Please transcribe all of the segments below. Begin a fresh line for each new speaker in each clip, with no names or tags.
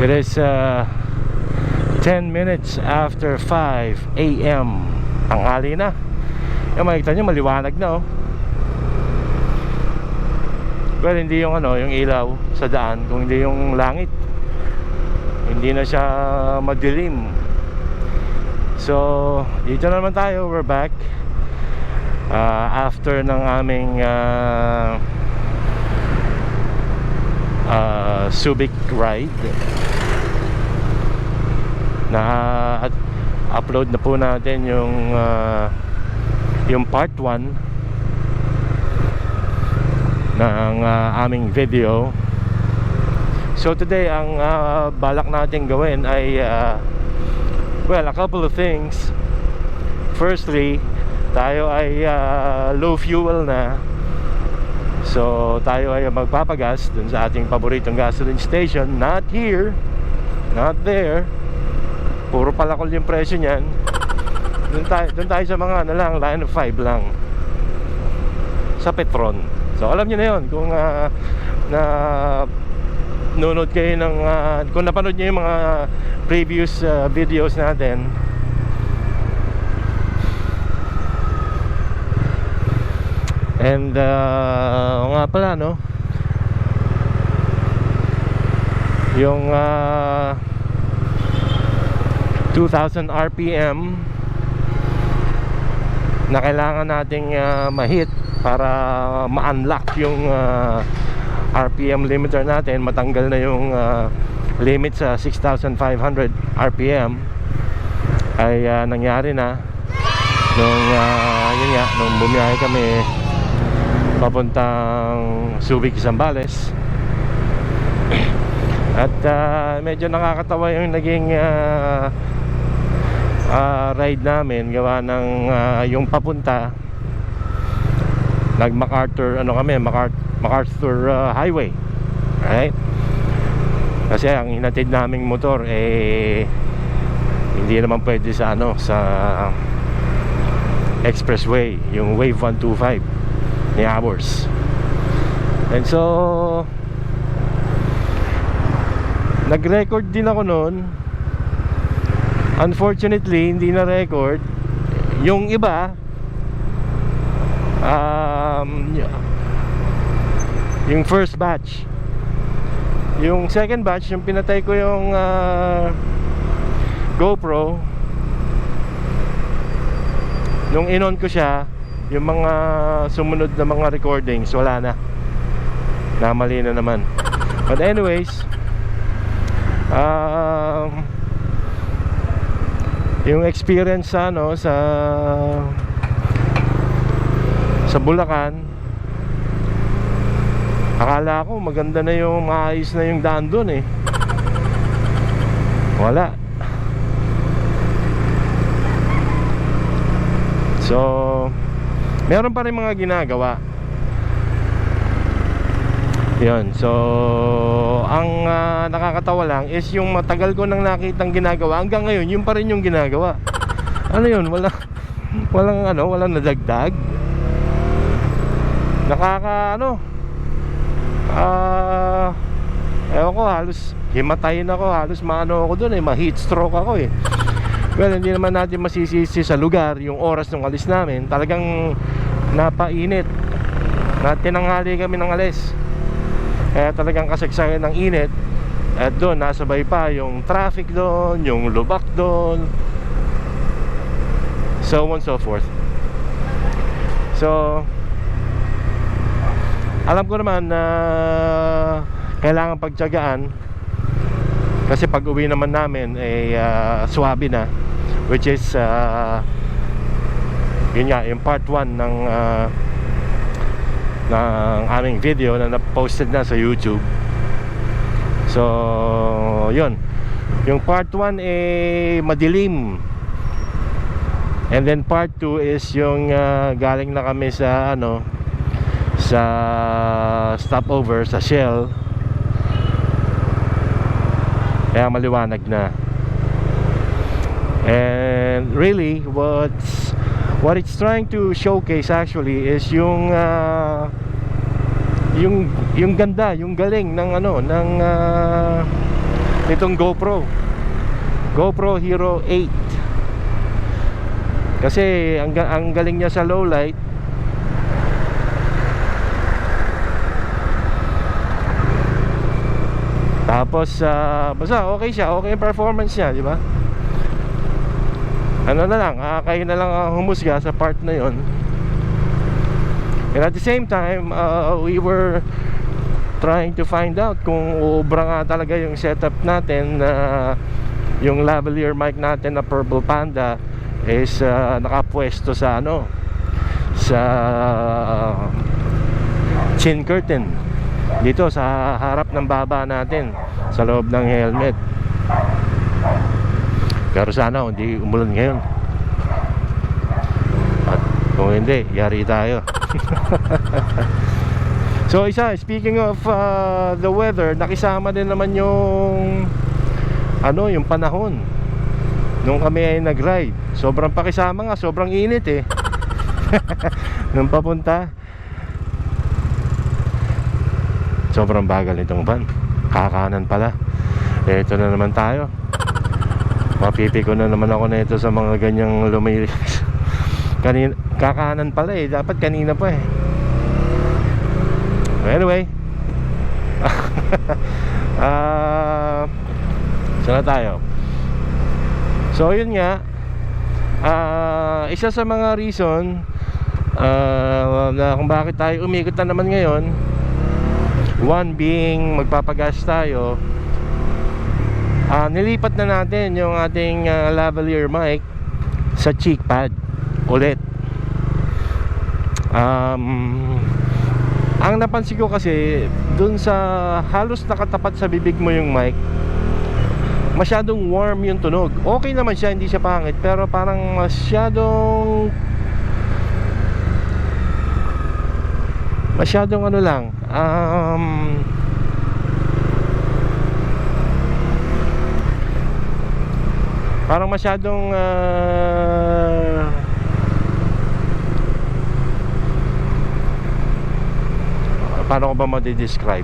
It is 10 minutes after 5 a.m. Tanghali na. Yung makikita nyo maliwanag na oh. Well, hindi yung ano, yung ilaw sa daan, kung hindi yung langit. Hindi na siya madilim. So, dito na naman tayo, we're back. After ng aming Subic ride, upload na po natin yung part 1 ng aming video. So today ang balak natin gawin ay well, a couple of things. Firstly, tayo ay low fuel na. So tayo ay magpapagas dun sa ating paboritong gasoline station. Not here, not there. Puro palakol yung presyo niyan. Dun tayo sa mga ano lang, line of 5 lang, sa Petron. So alam niyo na yun. Kung na nunod kayo ng kung napanood niyo yung mga previous videos natin. And nga pala no, yung 2000 RPM na kailangan nating ma-hit para ma-unlock yung RPM limiter natin, matanggal na yung limit sa 6,500 RPM ay nangyari na nung yun nga, nung bumiyahe kami papuntang Subic, Zambales. At medyo nakakatawa yung naging ride namin, gawa ng yung papunta MacArthur, ano kami, MacArthur Highway, right? Kasi ang hinatid naming motor hindi naman pwede sa ano, sa expressway, yung Wave 125 ni Hours. And so nag-record din ako noon. Unfortunately, hindi na record yung iba. Yung first batch. Yung second batch, yung pinatay ko yung GoPro. Nung in-on ko siya, yung mga sumunod na mga recordings, wala na. Namali na naman. But anyways, yung experience sa ano, sa Bulacan, akala ko maganda na yung maayos na yung daan doon eh. Wala. So meron pa rin mga ginagawa. Yun. So ang nakakatawa lang is yung matagal ko nang nakitang ginagawa, hanggang ngayon yun pa rin yung ginagawa. Ano yun? Walang nadagdag. Ewan ko, halos himatayin ako, halos maano ako dun ma-heat stroke ako eh. Well, hindi naman natin masisisi sa lugar yung oras ng alis namin. Talagang napainit. Tinanghali kami ng alis. Kaya talagang kasagsagan ng init. At doon, nasabay pa yung traffic doon, yung lubak doon, so on so forth. So alam ko naman na kailangan pagtiyagaan, kasi pag uwi naman namin swabe na, which is yun nga, yung part 1 ng aming video na na-posted na sa YouTube. So yun, yung part 1 madilim, and then part 2 is yung galing na kami sa ano, sa stopover sa Shell, kaya maliwanag na. And really what it's trying to showcase actually is yung ganda, yung galing ng ano, ng nitong GoPro Hero 8. Kasi ang galing niya sa low light. Tapos basta okay siya, okay yung performance niya, di ba? Ano na lang, kayo na lang humusga sa part na yon. And at the same time, we were trying to find out kung ubra nga talaga yung setup natin, yung lavalier mic natin na Purple Panda is nakapwesto sa sa chin curtain dito sa harap ng baba natin sa loob ng helmet. Pero sana hindi umulan ngayon, at kung hindi, yari tayo. So speaking of the weather, nakisama din naman yung yung panahon nung kami ay nag-ride. Sobrang pakisama nga, sobrang init eh. Nung papunta, sobrang bagal nitong van. Kakanan pala. Ito na naman tayo. Mapipiko na naman ako na ito sa mga ganyang lumilis. Kakanan pala eh. Dapat kanina pa eh. Anyway, saan na tayo? So yun nga, isa sa mga reason na kung bakit tayo umikot na naman ngayon, one being magpapagas tayo. Nilipat na natin yung ating lavalier mic sa cheek pad ulit. Ang napansin ko kasi dun sa halos nakatapat sa bibig mo yung mic, masyadong warm yung tunog. Okay naman siya, hindi siya pangit, pero parang masyadong ano lang, parang masyadong paano ko ba ma-describe?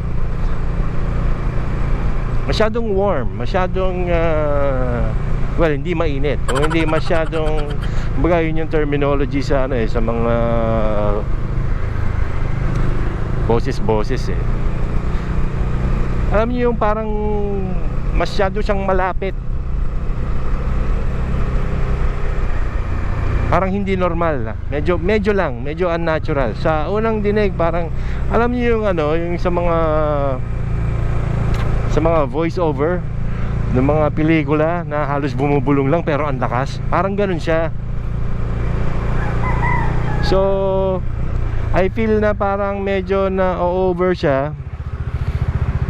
Masyadong warm, masyadong well, hindi mainit, o hindi masyadong, kumbaga yun yung terminology sa sa mga boses eh. Alam niyo yung parang masyado siyang malapit, parang hindi normal, medyo unnatural sa unang dinig. Parang alam niyo yung yung sa mga voice over ng mga pelikula na halos bumubulong lang pero ang lakas, parang ganun siya. So I feel na parang medyo na over siya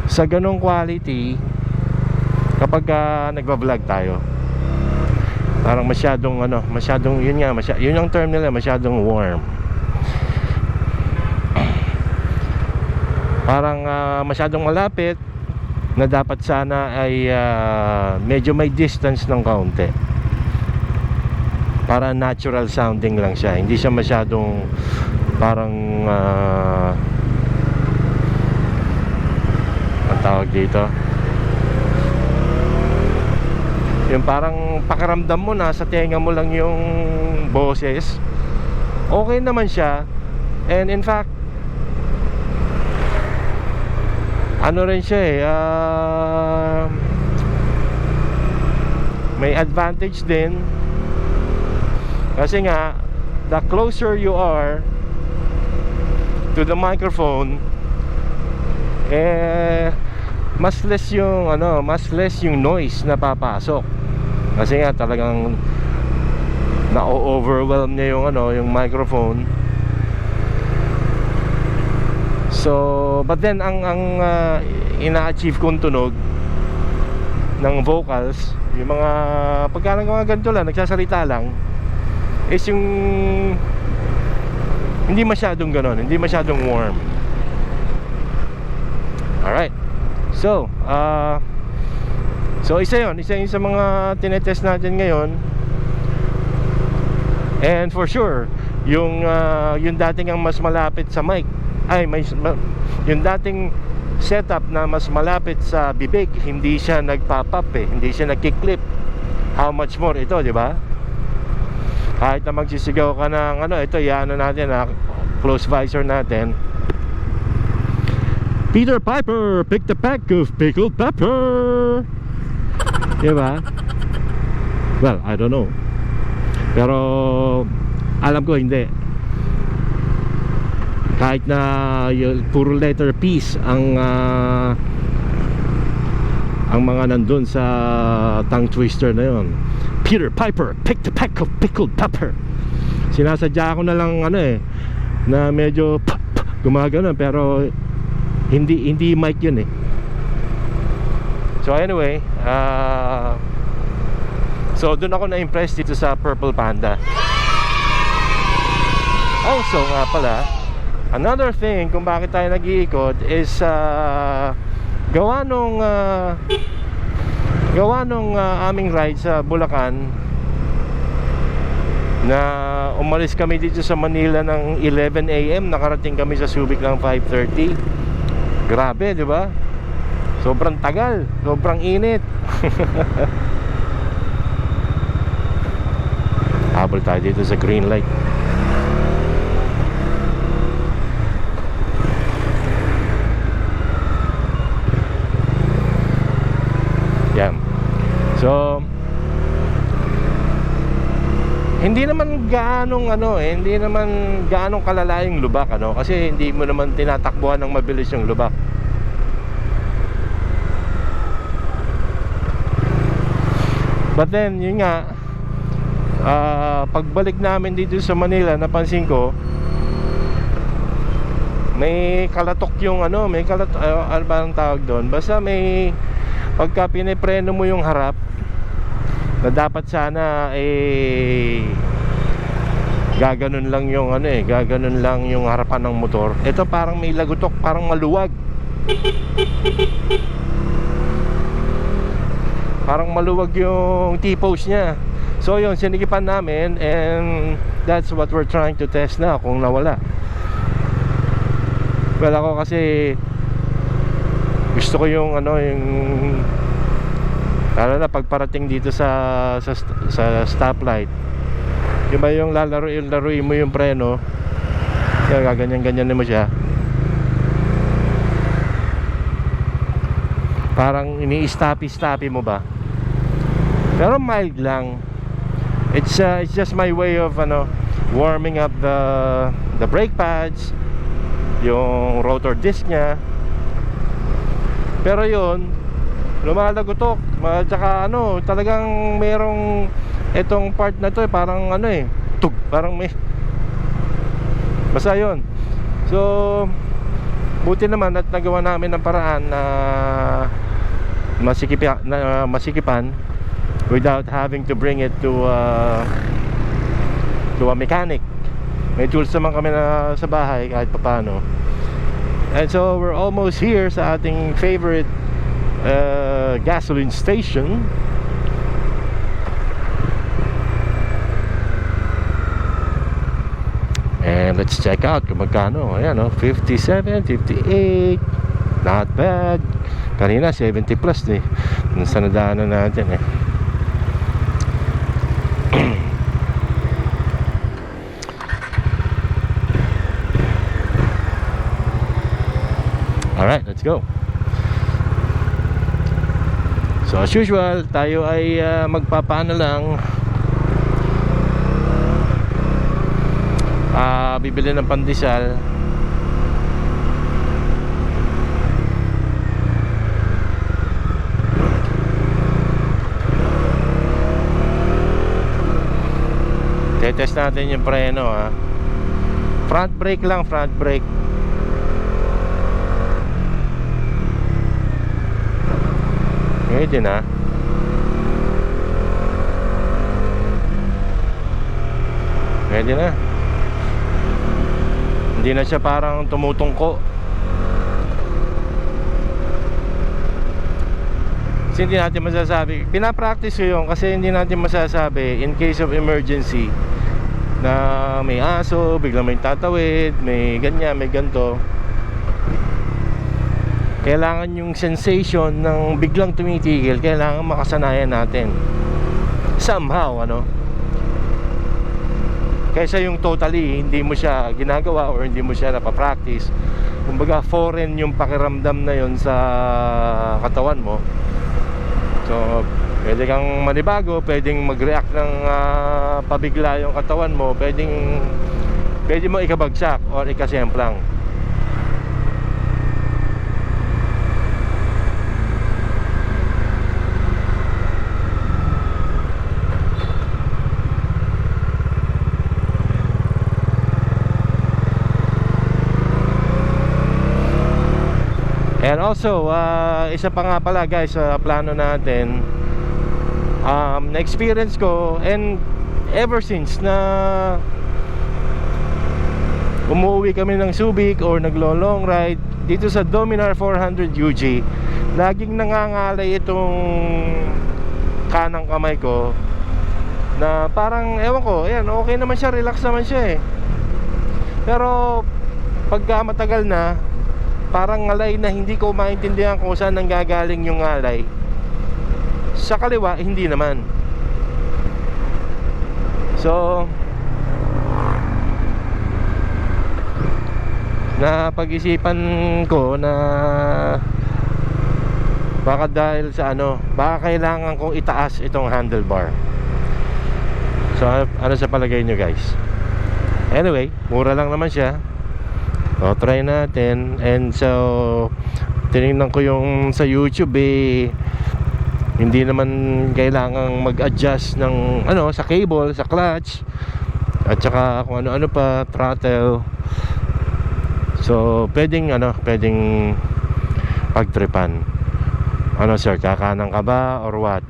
sa ganung quality kapag nagba-vlog tayo. Parang masyadong yun nga, yun ang term nila, masyadong warm. Parang masyadong malapit, na dapat sana ay medyo may distance ng kaunti para natural sounding lang siya. Hindi siya masyadong parang ang tawag dito, yung parang pakiramdam mo nasa tenga mo lang yung boses. Okay naman siya. And in fact, ano rin siya may advantage din. Kasi nga, the closer you are to the microphone, mas less yung noise na papasok. Kasi nga talagang na-overwhelm niya yung microphone. So, but then ang ina-achieve kong tunog ng vocals, yung mga pagka mga ganito lang, nagsasalita lang, is yung hindi masyadong ganon, hindi masyadong warm. Alright. So, isa yun sa mga tinetest natin ngayon. And for sure, yung dating ang mas malapit sa mic, yung dating setup na mas malapit sa bibig, hindi siya nagpapap hindi siya nagkiklip. How much more ito, di ba? Kahit na magsisigaw ka ng ano, ito iano natin close visor natin. Peter Piper picked a pack of pickled pepper. Di ba? Well, I don't know. Pero alam ko hindi. Kahit na puro letter P's ang mga nandun sa tongue twister na yon. Peter Piper picked a pack of pickled pepper. Sinasadya ko na lang na medyo gumagano, pero hindi mic yun eh. So anyway, so dun ako na-impress dito sa Purple Panda. Also nga pala, another thing kung bakit tayo nag-iikot is gawa nung aming ride sa Bulacan, na umalis kami dito sa Manila ng 11 AM, nakarating kami sa Subic ng 5:30. Grabe, di ba? Sobrang tagal, sobrang init. Habol tayo dito sa green light. Yan. So hindi naman gaanong kalala yung lubak, kasi hindi mo naman tinatakbuhan ng mabilis yung lubak. But then, yun nga, pagbalik namin dito sa Manila, napansin ko may kalatok yung ano ba ang tawag doon? Basta may, pagka pinipreno mo yung harap, na dapat sana gaganon lang yung gaganon lang yung harapan ng motor. Ito parang may lagutok, parang maluwag. Parang maluwag yung T-post niya. So yun, sinigipan namin, and that's what we're trying to test na, kung nawala. Well, ako kasi gusto ko yung lalo na pagparating dito sa stoplight. Yung ba yung laruin mo yung preno, kaya gaganyan-ganyan mo siya, parang ini-stoppy mo ba, pero mild lang. It's just my way of warming up the brake pads, yung rotor disc nya. Pero yun, lumalagotok, tsaka talagang merong etong part na to parang parang may basta yun. So buti naman at nagawa namin ng paraan na masikipan without having to bring it to a mechanic. May tools naman kami na sa bahay kahit papaano. And so we're almost here sa ating favorite gasoline station. And let's check out kung magkano. Ayan, 57, 58. Not bad. Kanina 70 plus sa nadaanan natin Alright, let's go. So as usual, tayo ay magpapaano lang, bibili ng pandesal. Tetest natin yung preno front brake lang, front brake. Pwede na. Pwede na. Hindi na siya parang tumutungko. Kasi hindi natin masasabi. Pinapractice ko yun kasi hindi natin masasabi in case of emergency na may aso, biglang may tatawid, may ganyan, may ganto. kailangan yung sensation ng biglang tumitigil, kailangan makasanayan natin somehow, ano, kaysa yung totally hindi mo siya ginagawa or hindi mo siya napapractice. Kumbaga foreign yung pakiramdam na yon sa katawan mo. So pwede kang manibago, pwedeng mag-react ng pabigla yung katawan mo, pwede mo ikabagsak or ikasemplang. And also, isa pa nga pala guys, sa plano natin, na-experience ko, and ever since na umuwi kami ng Subic or naglo-long ride dito sa Dominar 400 UG, laging nangangalay itong kanang kamay ko na parang, ewan ko, ayan, okay naman siya, relax naman siya eh. Pero pagka matagal na, parang ngalay na hindi ko maintindihan kung saan nanggagaling yung ngalay. Sa kaliwa, hindi naman. So napag-isipan ko na baka dahil sa ano, baka kailangan kong itaas itong handlebar. So ano sa palagay nyo guys? Anyway, mura lang naman siya. So try natin. And so tinignan ko yung sa YouTube eh, hindi naman kailangang mag-adjust ng ano, sa cable, sa clutch, at saka kung ano-ano pa, throttle. So pwedeng ano, pwedeng pagtripan. Ano sir, kakanan ka ba or what?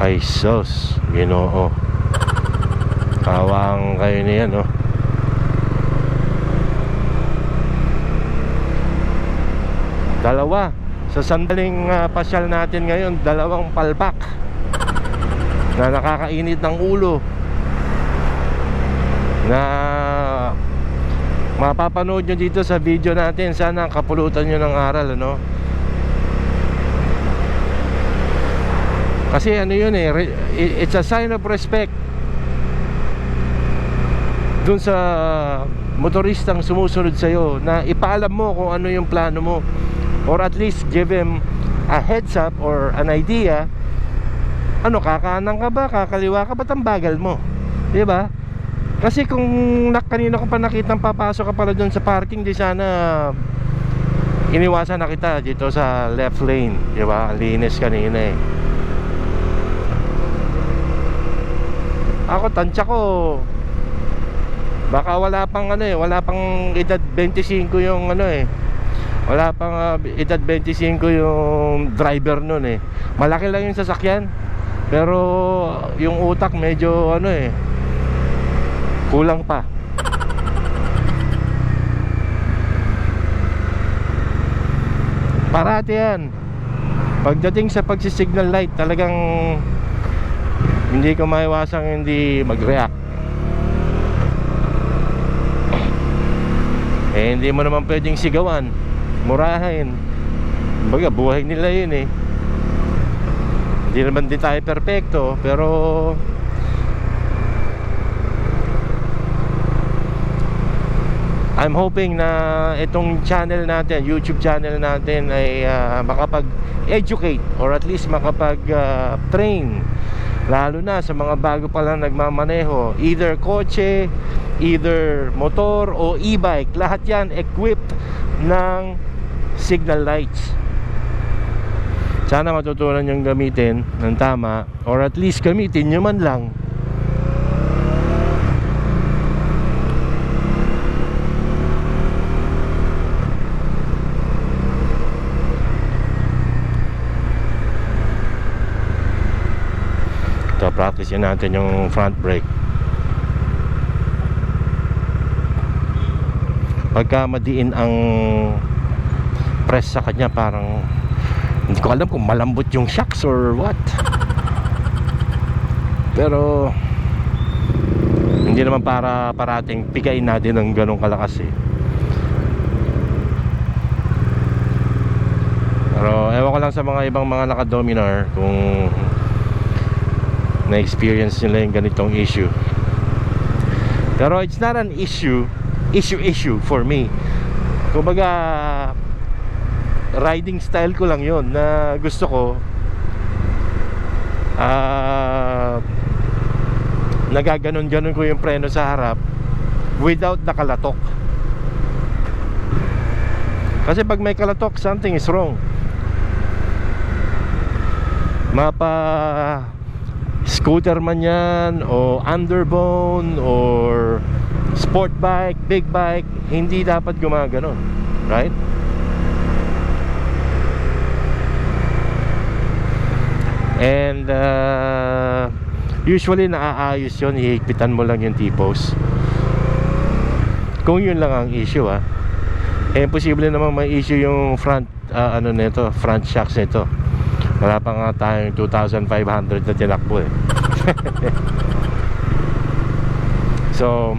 Ay sus, Ginoo, kawang kayo niyan, no? Dalawa sa sandaling pasyal natin ngayon, dalawang palpak na nakakainit ng ulo, na mapapanood nyo dito sa video natin. Sana kapulutan nyo ng aral, ano? Kasi ano yun eh, it's a sign of respect dun sa motoristang sumusunod sa'yo, na ipaalam mo kung ano yung plano mo, or at least give him a heads up or an idea. Ano, kakanan ka ba, kakaliwa ka ba, tambagal mo, di ba? Kasi kung kanina ko pa nakitang papasok ka pala dun sa parking, di sana iniwasan na kita dito sa left lane, di ba? Linis kanina eh. Ako, tansya ko, baka wala pang ano eh, wala pang edad 25 yung ano eh, wala pang edad 25 yung driver nun eh. Malaki lang yung sasakyan, pero yung utak medyo ano eh, kulang pa. Parati yan. Pagdating sa pagsisignal light, talagang hindi ko maiwasang hindi mag-react. Eh hindi mo naman pwedeng sigawan, murahin. Baga buhay nila yun eh. Hindi naman din tayo perfecto, pero I'm hoping na itong channel natin, YouTube channel natin, ay makapag-educate or at least makapag-train, lalo na sa mga bago pa lang nagmamaneho, either kotse, either motor o e-bike. Lahat yan equipped ng signal lights. Sana matutunan yung gamitin ng tama, or at least gamitin nyo man lang. So practice natin yung front brake. Pagka madiin ang press sa kanya, parang hindi ko alam kung malambot yung shocks or what, pero hindi naman para parating pigain natin ng ganong kalakas eh. Pero ewan ko lang sa mga ibang mga naka-Dominar kung na-experience nila yung ganitong issue. Pero it's not an issue for me. Kumbaga riding style ko lang yun na gusto ko nagaganon-ganon ko yung preno sa harap without nakalatok. Kasi pag may kalatok, something is wrong. Mapa scooter man yan, o underbone, or sport bike, big bike, hindi dapat gumaganon, right? And usually naaayos yun, hihigpitan mo lang yung T-post kung yun lang ang issue, eh posible naman may issue yung front nito, front shocks nito. Wala pa nga tayong 2,500 na tinakbo eh. So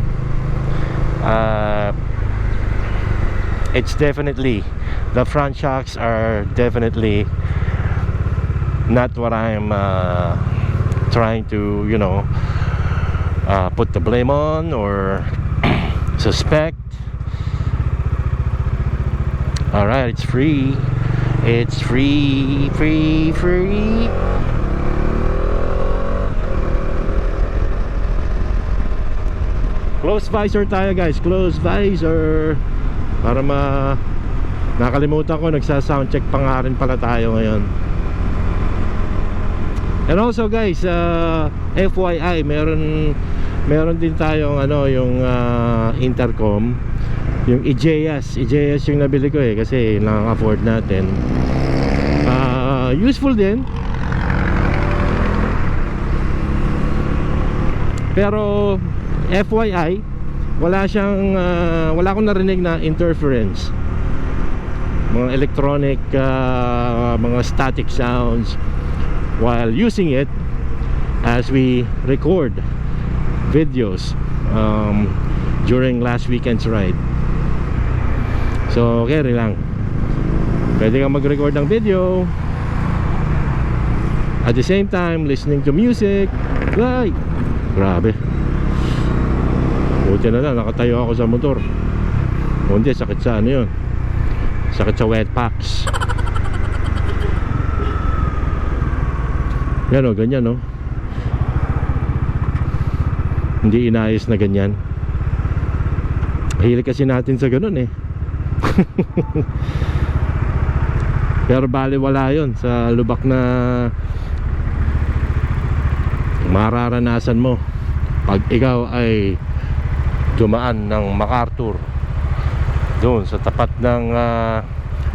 it's definitely, the front shocks are definitely not what I'm trying to, you know, put the blame on or suspect. Alright, it's free. It's free. Close visor tayo guys, close visor. Para nakalimutan ko, nagsa-sound check pa nga rin pala tayo ngayon. And also guys, FYI, meron din tayong yung intercom, yung Egeas yung nabili ko kasi nang-afford natin. Useful din, pero FYI, wala akong narinig na interference, mga electronic, mga static sounds while using it as we record videos during last weekend's ride. So okay lang, pwede kang mag-record ng video at the same time listening to music. Ay, grabe, buti na lang nakatayo ako sa motor. Hindi, sakit sa yun, sakit sa wet packs. Yan o, ganyan o, hindi inayos na ganyan. Hilig kasi natin sa ganun pero baliwala yun sa lubak na mararanasan mo pag ikaw ay dumaan ng MacArthur doon sa tapat ng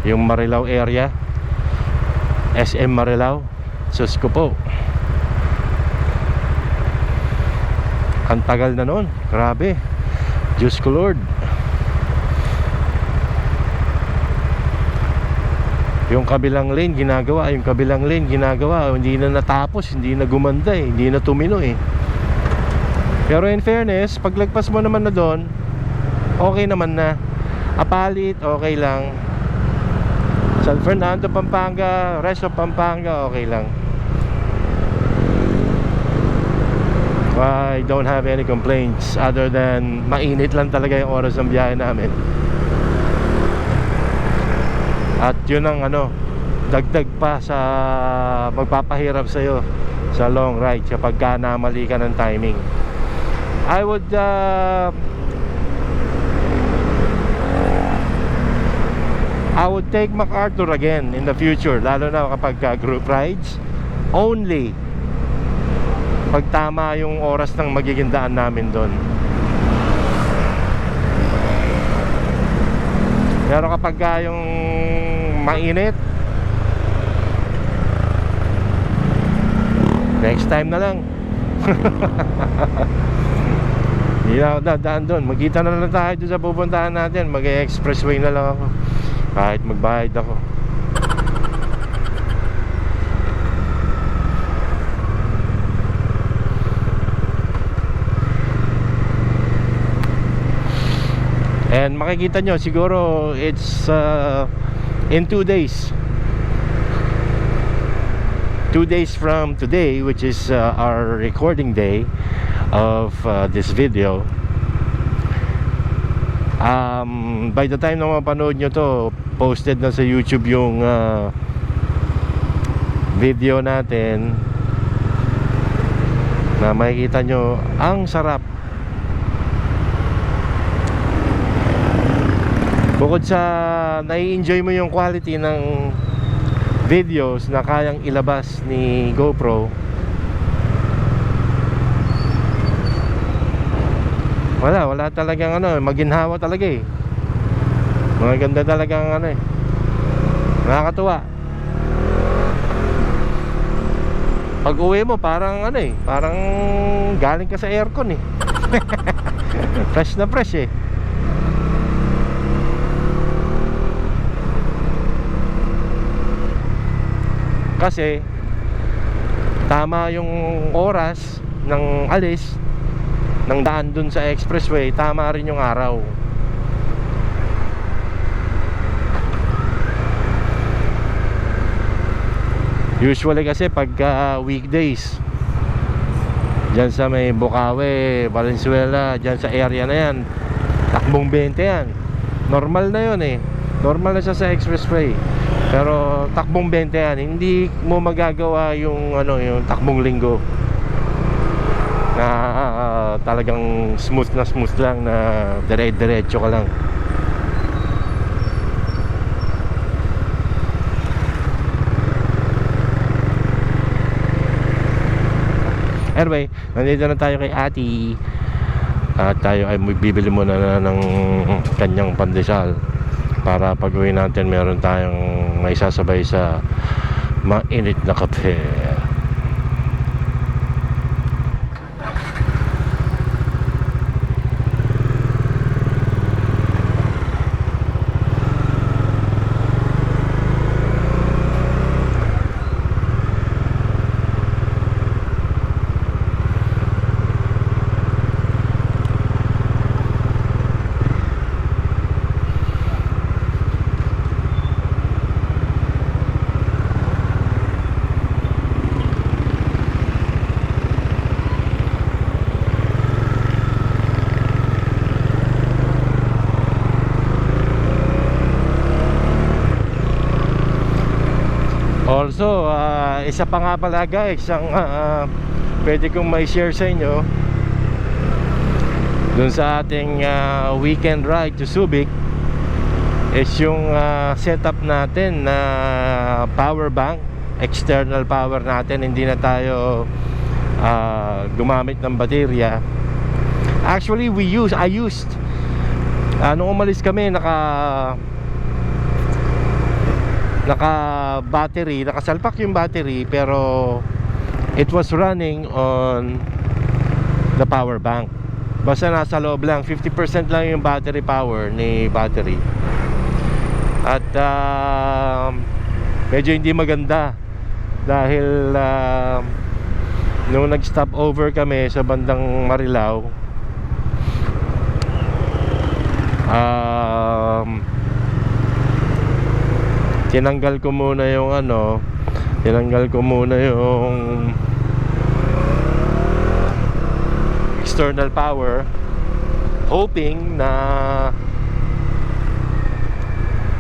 yung Marilao area, SM Marilao. Sus ko po, ang tagal na nun, grabe, Diyos ko Lord. Yung kabilang lane ginagawa, hindi na natapos, hindi na gumanda hindi na tumino Pero in fairness, paglagpas mo naman na doon, okay naman na. Apalit, okay lang. San Fernando, Pampanga, rest of Pampanga, okay lang. I don't have any complaints other than mainit lang talaga yung oras ng biyahe namin. At yun ang dagdag pa sa magpapahirap sa'yo sa long ride kapag namali ka ng timing. I would take MacArthur again in the future, lalo na kapag group rides. Only pag tama yung oras ng magiging daan namin doon. Pero kapag yung mainit, next time na lang. Hindi na ako dadaan doon. Magkita na lang tayo doon sa pupuntahan natin. Mag-expressway na lang ako kahit magbayad ako. And makikita nyo siguro it's in 2 days 2 days from today, which is our recording day of this video, by the time na mapanood nyo to, posted na sa YouTube yung video natin, na makikita nyo ang sarap. Bukod sa nai-enjoy mo yung quality ng videos na kayang ilabas ni GoPro, wala talagang maginhawa talaga eh. Maganda talagang nakakatuwa. Pag uwi mo parang parang galing ka sa aircon eh. Fresh na fresh eh. Kasi tama yung oras ng alis ng daan dun sa expressway, tama rin yung araw. Usually kasi pagka weekdays, dyan sa may Bukawi, Valenzuela, dyan sa area na yan, takbong 20 yan. Normal na yun eh. Normal na siya sa expressway. Pero takbong 20 yan. Hindi mo magagawa yung yung takbong linggo na talagang smooth lang, na dire-diretso ka lang. Anyway, nandito na tayo kay Ati. At tayo ay bibili muna ng kanyang pandesal para pag uwi natin meron tayong may sasabay sa mainit na kape. Also, isa pa nga pala guys, ang pwede kong may share sa inyo dun sa ating weekend ride to Subic is yung setup natin na power bank, external power natin. Hindi na tayo gumamit ng baterya. Actually, I used nung umalis kami, naka-battery, nakasalpak yung battery, pero it was running on the power bank. Basta nasa loob lang, 50% lang yung battery power ni battery. At medyo hindi maganda dahil nung nag-stop over kami sa bandang Marilao, tinanggal ko muna yung external power, hoping na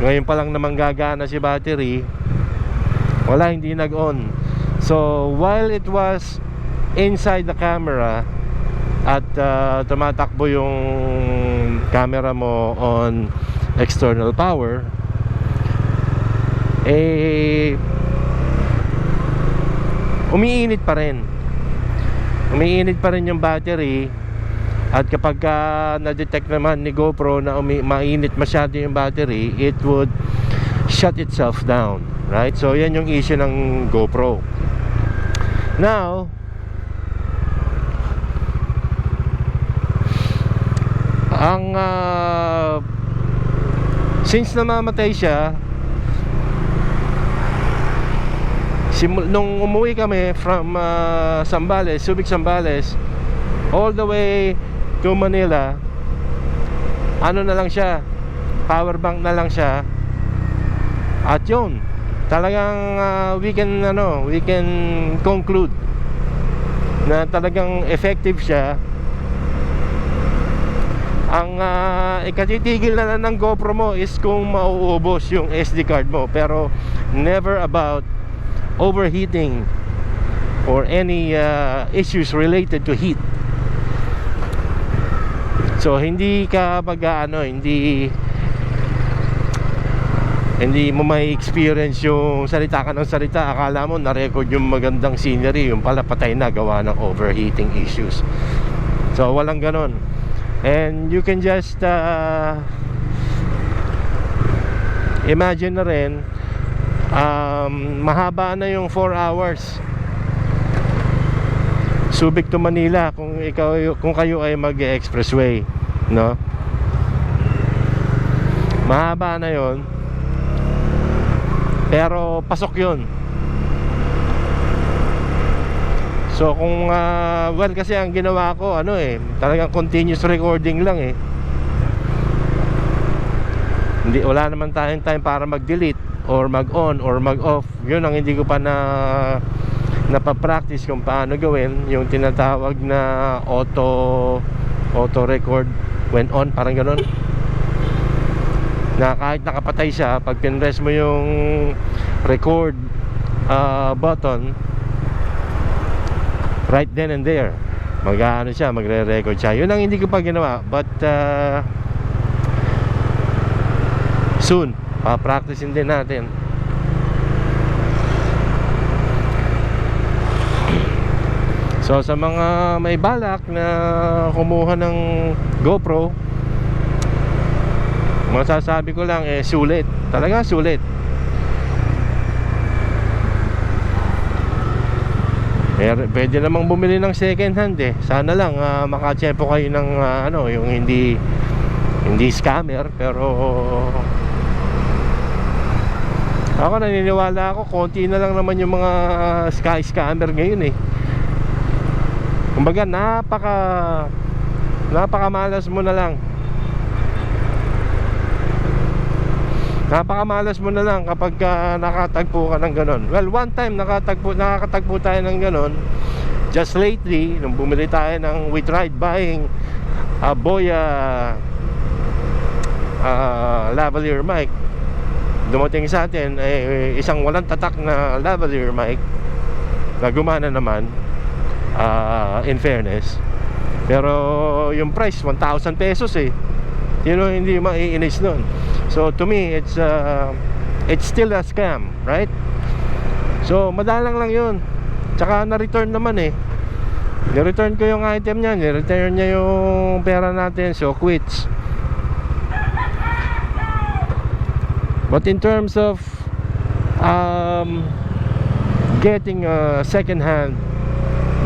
ngayon pa lang naman gagana si battery. Wala, hindi nag-on. So while it was inside the camera at tumatakbo yung camera mo on external power, umiinit pa rin yung battery. At kapag na-detect naman ni GoPro na mainit masyado yung battery, it would shut itself down, right? So yan yung issue ng GoPro. Now, ang since namamatay siya, nung umuwi kami from Zambales, Subic, Zambales, all the way to Manila, na lang siya, power bank na lang siya. At yun, talagang we can conclude na talagang effective siya. Ang ikatitigil na lang ng GoPro mo is kung mauubos yung SD card mo, pero never about overheating or any issues related to heat. So hindi ka hindi mo may experience yung salita ka ng salita, akala mo na-record yung magandang scenery, yung pala patay na gawa ng overheating issues. So walang ganon. And you can just imagine na rin, mahaba na yung 4 hours Subic to Manila kung kayo ay mag-expressway, no? Mahaba na yon, pero pasok yon. So kung well, kasi ang ginawa ko talagang continuous recording lang Hindi, wala naman tayong time para mag-delete or mag-on or mag-off. Yun ang hindi ko pa napapractice kung paano gawin yung tinatawag na auto record when on, parang gano'n, na kahit nakapatay siya, pag pinress mo yung record button, right then and there magre-record siya. Yun ang hindi ko pa ginawa, but soon pa-practicein din natin. So sa mga may balak na kumuha ng GoPro, masasabi ko lang sulit, talaga sulit. Pwede namang bumili ng second hand Sana lang makatsempo kayo ng yung hindi scammer. Pero ako naniniwala ako konti na lang naman yung mga scammer ngayon Kumbaga napakamalas mo na lang. Napakamalas mo na lang kapag nakatagpo ka ng ganon. Well, one time nakakatagpo tayo ng ganon just lately, nung bumili tayo ng We Tried Buying a Boya lavalier mic. Dumating sa atin isang walang tatak na lavalier mic na gumana naman, in fairness. Pero yung price 1,000 pesos hindi maiinis nun. So to me it's still a scam, right? So madalang lang yun. Tsaka na-return naman ni-return ko yung item niya, ni-return niya yung pera natin. So quits. But in terms of getting a second-hand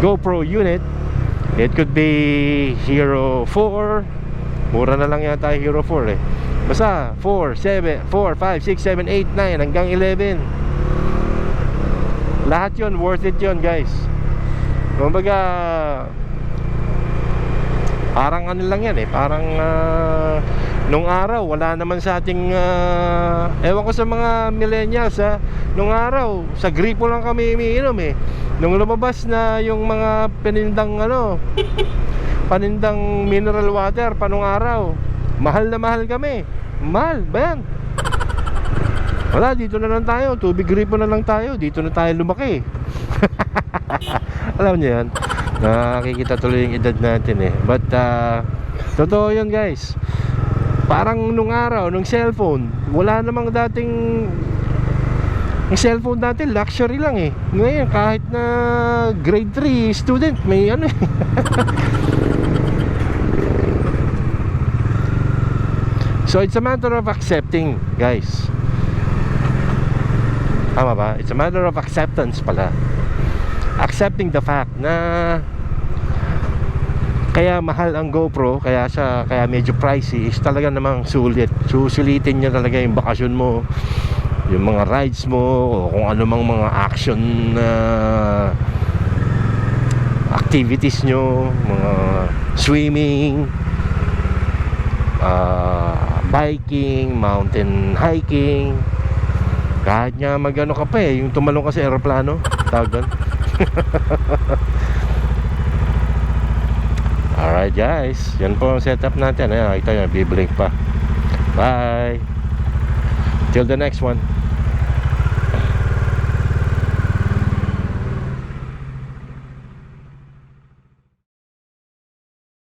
GoPro unit, it could be Hero 4. Mura na lang yata Hero 4 Basta 4, 5, 6, 7, 8, 9 hanggang 11. Lahat yun, worth it yun guys. Kumbaga parang lang yan parang nung araw wala naman sa ating ewan ko sa mga millennials nung araw sa gripo lang kami umiinom nung lumabas na yung mga panindang mineral water pa nung araw, mahal na mahal kami. Mahal ba yan? Wala, dito na lang tayo, tubig gripo na lang tayo, dito na tayo lumaki. Alam niyo yan, nakikita tuloy yung edad natin but totoo yun guys. Parang nung araw, nung cellphone, wala namang dating. Yung cellphone dati luxury lang Ngayon kahit na grade 3 student may So it's a matter of accepting, guys. Tama ba? It's a matter of acceptance pala. Accepting the fact na kaya mahal ang GoPro, kaya medyo pricey, is talaga namang sulit. Susulitin niya talaga yung bakasyon mo, yung mga rides mo, o kung ano mang mga action activities nyo, mga swimming, biking, mountain hiking, Kahit nga magano ka pa yung tumalong ka sa aeroplano, tawag doon. Alright guys, yan po ang setup natin. Ayan, nakita nyo, biblink pa. Bye. Till the next one.